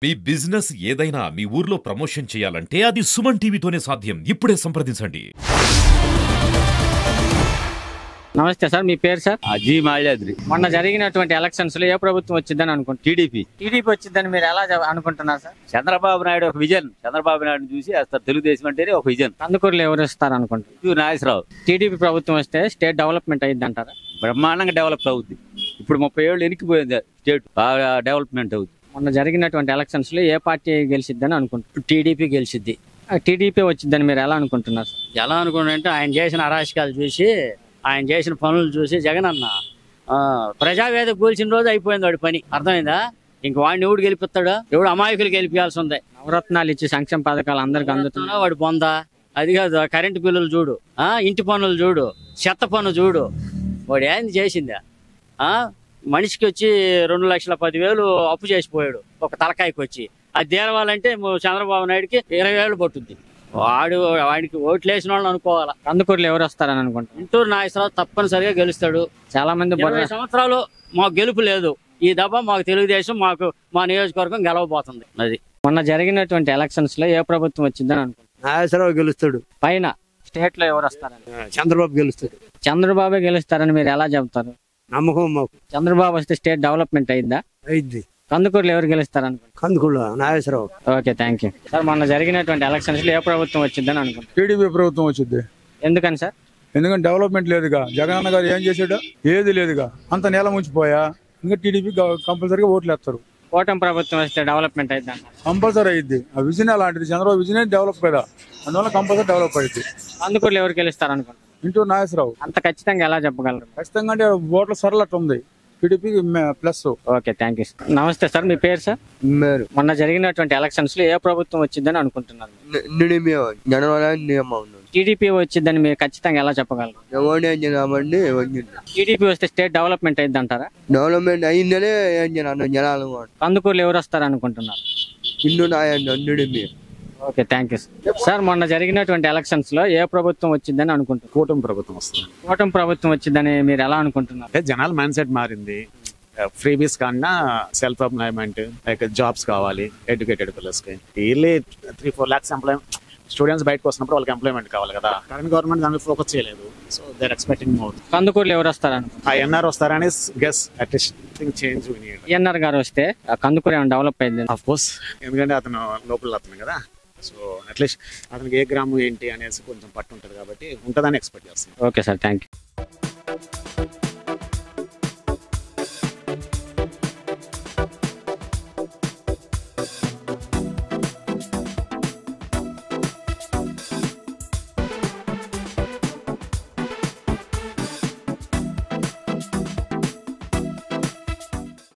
మీ business ఏదైనా మీ ఊర్లో promotion చేయాలంటే అది సుమన్ టీవీతోనే సాధ్యం. ఇప్పుడే సంప్రదించండి. నమస్తే సార్, మీ పేరు సార్? అజీ మాల్యాద్రి. మొన్న జరిగినటువంటి ఎలక్షన్స్ లో ఏ ప్రభుత్వం వచ్చిందని అనుకుంటున్నారు? టీడీపీ వచ్చిందని మీరు ఎలా అనుకుంటున్నారు సార్? చంద్రబాబు నాయుడు ఒక విజన్. చంద్రబాబు నాయుడు చూసి అసలు తెలుగుదేశం అంటేనే ఒక విజన్. కందుకూరులో ఎవరు ఇస్తారు అనుకుంటున్నారు? నాగేశ్వరరావు. టీడీపీ ప్రభుత్వం వస్తే స్టేట్ డెవలప్మెంట్ అయ్యింది అంటారా? బ్రహ్మాండంగా డెవలప్ అవుద్ది. ఇప్పుడు 30 ఏళ్ళు వెనక్కిపోయింది, స్టేట్ బాగా డెవలప్మెంట్ అవుద్ది. మొన్న జరిగినటువంటి ఎలక్షన్స్ లో ఏ పార్టీ గెలిచిద్దని అనుకుంటున్నారు? టీడీపీ గెలిచిద్ది. టీడీపీ వచ్చిందని మీరు ఎలా అనుకుంటున్నారు సార్? ఎలా అనుకుంటే ఆయన చేసిన అరాచకాలు చూసి, ఆయన చేసిన పనులు చూసి జగన్ అన్న ప్రజావేద కూల్చిన రోజు అయిపోయింది వాడి పని. అర్థమైందా? ఇంక వాడిని ఎవడు గెలిపిస్తాడు? ఎవడు అమాయకులు గెలిపించాల్సి ఉంది. నవరత్నాలు ఇచ్చి సంక్షేమ పథకాలు అందరికి అందుతున్నా వాడు పొందా. అది కాదు, కరెంటు బిల్లులు చూడు, ఇంటి పనులు చూడు, చెత్త పన్ను చూడు. వాడు ఏంది చేసిందా? మనిషికి వచ్చి 2,10,000 అప్పు చేసిపోయాడు ఒక తలకాయకి వచ్చి. అది తీరవాలంటే చంద్రబాబు నాయుడుకి 20 ఏళ్ళు పట్టుద్ది. వాడికి ఓట్లు వేసిన వాళ్ళని అనుకోవాలా. కందుకూరులో ఎవరు వస్తారని అనుకుంటున్నారు? గుంటూరు నాగేశ్వరరావు తప్పనిసరిగా గెలుస్తాడు. చాలా మంది 20 సంవత్సరాలు మాకు గెలుపు లేదు. ఈ దఫా మాకు తెలుగుదేశం, మా నియోజకవర్గం గెలవబోతుంది. అది మొన్న జరిగినటువంటి ఎలక్షన్స్ లో ఏ ప్రభుత్వం వచ్చిందని అనుకుంటున్నారు? నాగేశ్వరరావు గెలుస్తాడు. పైన స్టేట్ లో ఎవరు వస్తారని? చంద్రబాబు గెలుస్తాడు. చంద్రబాబు గెలుస్తారని మీరు ఎలా చెబుతారు? నమ్మకం మాకు. చంద్రబాబు వస్తే స్టేట్ డెవలప్మెంట్ అయిందా? అయింది. కందుకూరులో ఎవరు గెలుస్తారనుకుంటున్నారు? కందుకూరులో Nageswara Rao. Okay, thank you sir. మొన్న జరిగినటువంటి ఎలక్షన్స్ లో ఏ ప్రభుత్వం వచ్చిందని అనుకుంటున్నారు? టీడీపీ ప్రభుత్వం వచ్చింది. ఎందుకని సార్? ఎందుకంటే డెవలప్మెంట్ లేదుగా. జగనన్న గారు ఏం చేసాడు? ఏది లేదుగా, అంత నేల ముంచిపోయా. ఇంకా టీడీపీ కంపల్సరీగా ఓట్లు వేస్తారు. కూటమి ప్రభుత్వం వస్తే డెవలప్మెంట్ అయింది అంటారు? కంపల్సరీ అయింది. ఆ విజన్ అలాంటిది. చంద్రబాబు విజనే డెవలప్ కదా, అందువల్ల కంపల్సరీ డెవలప్ అయింది. కందుకూరులో ఎవరు గెలుస్తారు అనుకుంటున్నారు? ఇంటూ నాగేశ్వరరావు. అంత ఖచ్చితంగా ఎలా చెప్పగలరు? ఖచ్చితంగా అంటే ఓట్ల సరళత ఉంది TDP plus. Okay, thank you. నమస్తే సార్, మీ పేరు సార్? మొన్న జరిగినటువంటి ఎలక్షన్స్ లో ఏ ప్రభుత్వం వచ్చిందని అనుకుంటున్నారు? టీడీపీ వచ్చిందని మీరు ఖచ్చితంగా ఎలా చెప్పగలరు? టీడీపీ వస్తే స్టేట్ డెవలప్మెంట్ అయింది అంటారా? డెవలప్మెంట్ అయిందనే జనాలు. కందుకూరులో ఎవరు వస్తారు అనుకుంటున్నారు? Okay, thank you sir. మొన్న జరిగినటువంటి ఎలక్షన్స్ లో ఏ ప్రభుత్వం వచ్చిందని అనుకుంటున్నారు? కూటమి ప్రభుత్వం వస్తుంది. కూటమి ప్రభుత్వం వచ్చిందని మీరు ఎలా అనుకుంటున్నారు? జనాల మైండ్ సెట్ మారింది. ఫ్రీబీస్ కన్నా సెల్ఫ్ ఎంప్లాయ్మెంట్, లైక్ జాబ్స్ కావాలి ఎడ్యుకేటెడ్ పిల్లర్స్ కి. ఇయర్లీ 3-4 lakhs స్టూడెంట్స్ బయటకు వస్తున్నప్పుడు వాళ్ళకి ఎంప్లాయ్మెంట్ కావాలి కదా. కరెంట్ గవర్నమెంట్ దాని మీద ఫోకస్ చేయలేదు. So they are expecting more. కందుకూరులో ఎవరు వస్తారు? ఆ ఎన్ఆర్ వస్తారని గెస్. At least change. ఎన్ఆర్ గారు వస్తే కందుకూరు ఏమైనా డెవలప్ అయింది? ఆఫ్ కోర్స్, ఎందుకంటే అతను లోపల అతను కదా. సో అట్లీస్ట్ అతనికి ఏ గ్రామం ఏంటి అనేసి కొంచెం పట్టు ఉంటుంది కాబట్టి ఉంటుందని ఎక్స్పెక్ట్ చేస్తున్నాను. Okay sir, thank you.